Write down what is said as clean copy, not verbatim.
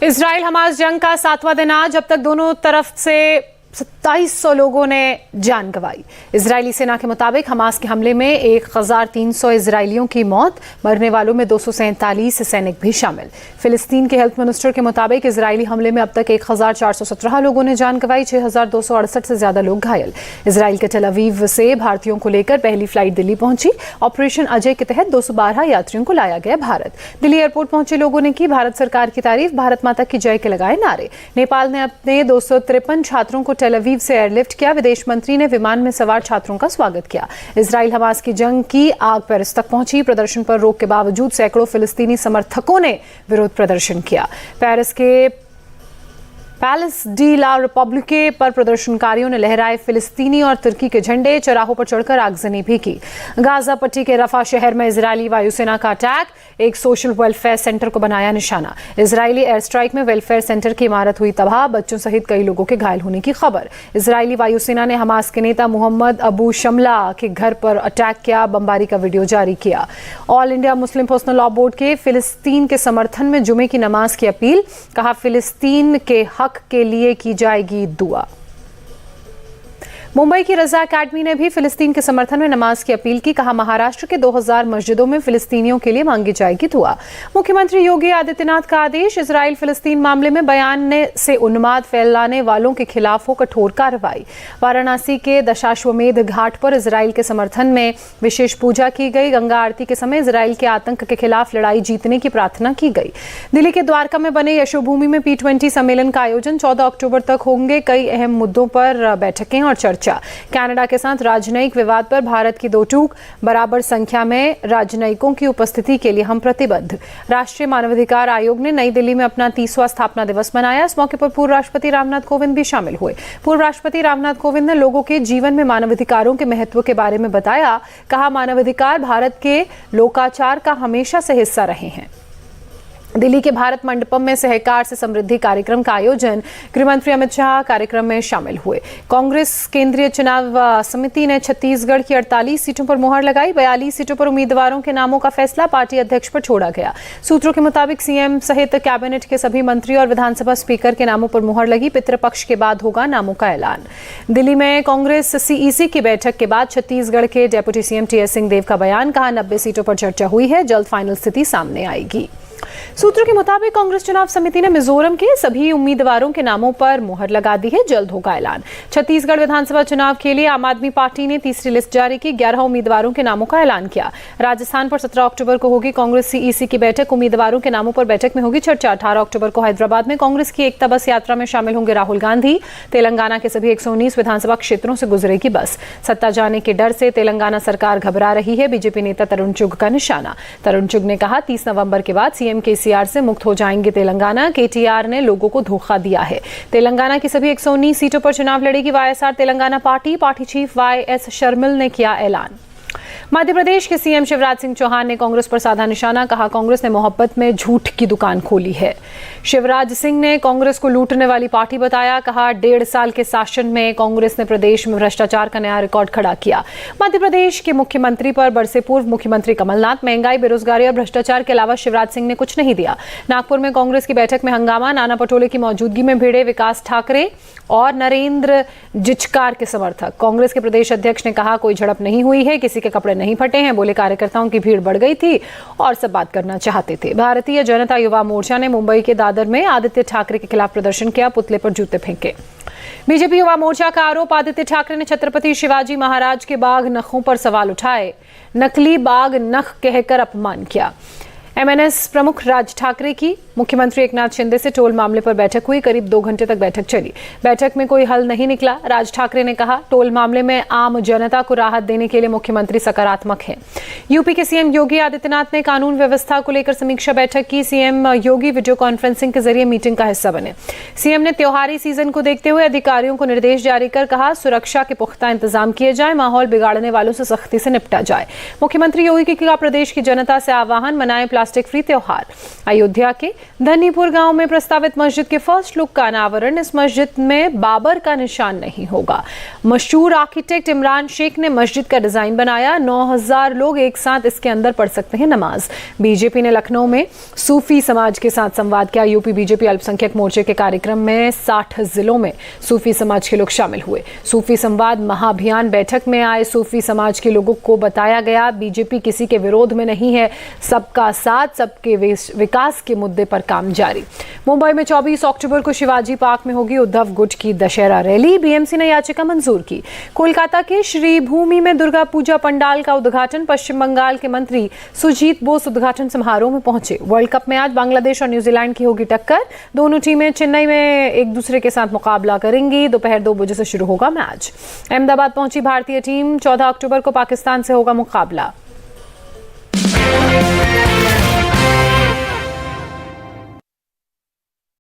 Israel Hamas जंग का 7वां दिन आज। अब तक दोनों तरफ से 2700 लोगों ने जान गंवाई। इजरायली सेना के मुताबिक हमास के हमले में 1300 इजरायलियों की मौत, मरने वालों में 247 सैनिक भी शामिल। फिलिस्तीन के हेल्थ मिनिस्टर के मुताबिक इजरायली हमले में अब तक 1417 लोगों ने जान गंवाई, 6268 से ज्यादा लोग घायल। इजराइल के टेल अवीव से भारतीयों को लेकर पहली फ्लाइट दिल्ली पहुंची। ऑपरेशन अजय के तहत 212 यात्रियों को लाया गया भारत। दिल्ली एयरपोर्ट पहुंचे लोगों ने की भारत सरकार की तारीफ, भारत माता की जय के लगाए नारे। नेपाल ने अपने 253 छात्रों को टेल अवीव से एयरलिफ्ट किया। विदेश मंत्री ने विमान में सवार छात्रों का स्वागत किया। इजराइल हमास की जंग की आग पेरिस तक पहुंची। प्रदर्शन पर रोक के बावजूद सैकड़ों फिलिस्तीनी समर्थकों ने विरोध प्रदर्शन किया। पेरिस के पैलेस डी ला रिपब्लिके पर प्रदर्शनकारियों ने लहराए फिलिस्तीनी और तुर्की के झंडे, चौराहों पर चढ़कर आगजनी भी की। गाजा पट्टी के रफा शहर में इजरायली वायुसेना का अटैक, एक सोशल वेलफेयर सेंटर को बनाया निशाना। इजरायली एयर स्ट्राइक में वेलफेयर सेंटर की इमारत हुई तबाह, बच्चों सहित कई लोगों के घायल होने की खबर। इजरायली वायुसेना ने हमास के नेता मोहम्मद अबू शमला के घर पर अटैक किया, बमबारी का वीडियो जारी किया। All India Muslim personal law board के फिलिस्तीन के समर्थन में जुमे की नमाज की अपील, कहा फिलिस्तीन के हक के लिए की जाएगी दुआ। मुंबई की रजा अकेडमी ने भी फिलिस्तीन के समर्थन में नमाज की अपील की, कहा महाराष्ट्र के 2000 मस्जिदों में फिलिस्तीनियों के लिए मांगी जाएगी दुआ। मुख्यमंत्री योगी आदित्यनाथ का आदेश, इजराइल फिलिस्तीन मामले में बयान से उन्माद फैलाने वालों के खिलाफ हो कठोर कार्रवाई। वाराणसी के दशाश्वमेध घाट पर इजराइल के समर्थन में विशेष पूजा की गई। गंगा आरती के समय इजराइल के आतंक के खिलाफ लड़ाई जीतने की प्रार्थना की गई। दिल्ली के द्वारका में बने यशोभूमि में P20 सम्मेलन का आयोजन, 14 अक्टूबर तक होंगे कई अहम मुद्दों पर बैठकें और चर्चा। कनाडा के साथ राजनयिक विवाद पर भारत की दो टूक, बराबर संख्या में राजनयिकों की उपस्थिति के लिए हम प्रतिबद्ध। राष्ट्रीय मानवाधिकार आयोग ने नई दिल्ली में अपना 30वां स्थापना दिवस मनाया। इस मौके पर पूर्व राष्ट्रपति रामनाथ कोविंद भी शामिल हुए। पूर्व राष्ट्रपति रामनाथ कोविंद ने लोगों के जीवन में मानवाधिकारों के महत्व के बारे में बताया, कहा मानवाधिकार भारत के लोकाचार का हमेशा से हिस्सा रहे हैं। दिल्ली के भारत मंडपम में सहकार से समृद्धि कार्यक्रम का आयोजन, गृहमंत्री अमित शाह कार्यक्रम में शामिल हुए। कांग्रेस केंद्रीय चुनाव समिति ने छत्तीसगढ़ की 48 सीटों पर मुहर लगाई। 42 सीटों पर उम्मीदवारों के नामों का फैसला पार्टी अध्यक्ष पर छोड़ा गया। सूत्रों के मुताबिक सीएम सहित कैबिनेट के सभी मंत्री और विधानसभा स्पीकर के नामों पर मुहर लगी। पितृपक्ष के बाद होगा नामों का ऐलान। दिल्ली में कांग्रेस सीईसी की बैठक के बाद छत्तीसगढ़ के डेप्यूटी सीएम टीएस सिंहदेव का बयान, कहा 90 सीटों पर चर्चा हुई है, जल्द फाइनल स्थिति सामने आएगी। सूत्रों के मुताबिक कांग्रेस चुनाव समिति ने मिजोरम के सभी उम्मीदवारों के नामों पर मुहर लगा दी है, जल्द होगा ऐलान। छत्तीसगढ़ विधानसभा चुनाव के लिए आम आदमी पार्टी ने तीसरी लिस्ट जारी की, 11 उम्मीदवारों के नामों का ऐलान किया। राजस्थान पर 17 अक्टूबर को होगी कांग्रेस सीईसी की बैठक, उम्मीदवारों के नामों पर बैठक में होगी चर्चा। 18 अक्टूबर को हैदराबाद में कांग्रेस की एकता बस यात्रा में शामिल होंगे राहुल गांधी। तेलंगाना के सभी 119 विधानसभा क्षेत्रों से गुजरेगी बस। सत्ता जाने के डर से तेलंगाना सरकार घबरा रही है, बीजेपी नेता तरुण चुग का निशाना। तरुण चुग ने कहा 30 नवंबर के बाद सीएम केसीआर से मुक्त हो जाएंगे तेलंगाना, केटीआर ने लोगों को धोखा दिया है। तेलंगाना की सभी 119 सीटों पर चुनाव लड़ेगी वाईएसआर तेलंगाना पार्टी चीफ वाईएस शर्मिल ने किया ऐलान। मध्य प्रदेश के सीएम शिवराज सिंह चौहान ने कांग्रेस पर साधा निशाना, कहा कांग्रेस ने मोहब्बत में झूठ की दुकान खोली है। शिवराज सिंह ने कांग्रेस को लूटने वाली पार्टी बताया, कहा 1.5 साल के शासन में कांग्रेस ने प्रदेश में भ्रष्टाचार का नया रिकॉर्ड खड़ा किया। मध्य प्रदेश के मुख्यमंत्री पर बरसे पूर्व मुख्यमंत्री कमलनाथ, महंगाई, बेरोजगारी और भ्रष्टाचार के अलावा शिवराज सिंह ने कुछ नहीं दिया। नागपुर में कांग्रेस की बैठक में हंगामा, नाना पटोले की मौजूदगी में भिड़े विकास ठाकरे और नरेंद्र जिचकार के समर्थक। कांग्रेस के प्रदेश अध्यक्ष ने कहा कोई झड़प नहीं हुई है, किसी के कपड़े नहीं फटे हैं, बोले कार्यकर्ताओं की भीड़ बढ़ गई थी और सब बात करना चाहते थे। भारतीय जनता युवा मोर्चा ने मुंबई के दादर में आदित्य ठाकरे के खिलाफ प्रदर्शन किया, पुतले पर जूते फेंके। बीजेपी युवा मोर्चा का आरोप, आदित्य ठाकरे ने छत्रपति शिवाजी महाराज के बाघ नखों पर सवाल उठाए, नकली बाघ नख कहकर अपमान किया। एमएनएस प्रमुख राज ठाकरे की मुख्यमंत्री एकनाथ शिंदे से टोल मामले पर बैठक हुई, करीब 2 घंटे तक बैठक चली। बैठक में कोई हल नहीं निकला। राज ठाकरे ने कहा टोल मामले में आम जनता को राहत देने के लिए मुख्यमंत्री सकारात्मक है। यूपी के सीएम योगी आदित्यनाथ ने कानून व्यवस्था को लेकर समीक्षा बैठक की। सीएम योगी वीडियो कॉन्फ्रेंसिंग के जरिए मीटिंग का हिस्सा बने। सीएम ने त्योहारी सीजन को देखते हुए अधिकारियों को निर्देश जारी कर कहा सुरक्षा के पुख्ता इंतजाम किए जाए, माहौल बिगाड़ने वालों से सख्ती से निपटा जाए। मुख्यमंत्री योगी का प्रदेश की जनता से आह्वान, मनाएं प्लास्टिक फ्री त्योहार। अयोध्या के धनीपुर गांव में प्रस्तावित मस्जिद के फर्स्ट लुक का अनावरण। इस मस्जिद में बाबर का निशान नहीं होगा। मशहूर आर्किटेक्ट इमरान शेख ने मस्जिद का डिजाइन बनाया। 9000 लोग एक साथ इसके अंदर पढ़ सकते हैं नमाज। बीजेपी ने लखनऊ में सूफी समाज के साथ संवाद किया। यूपी बीजेपी अल्पसंख्यक मोर्चे के कार्यक्रम में 60 जिलों में सूफी समाज के लोग शामिल हुए। सूफी संवाद महाअभियान बैठक में आए सूफी समाज के लोगों को बताया गया, बीजेपी किसी के विरोध में नहीं है, सबका साथ, सबके विकास के मुद्दे पर काम जारी। मुंबई में 24 अक्टूबर को शिवाजी पार्क में होगी उद्धव गुट की दशहरा रैली। बीएमसी ने याचिका मंजूर की। कोलकाता के श्री भूमि में दुर्गा पूजा पंडाल का उद्घाटन। पश्चिम बंगाल के मंत्री सुजीत बोस उद्घाटन समारोह में पहुंचे। वर्ल्ड कप में आज बांग्लादेश और न्यूजीलैंड की होगी टक्कर। दोनों टीमें चेन्नई में एक दूसरे के साथ मुकाबला करेंगी। दोपहर 2 बजे से शुरू होगा मैच। अहमदाबाद पहुंची भारतीय टीम। 14 अक्टूबर को पाकिस्तान से होगा मुकाबला।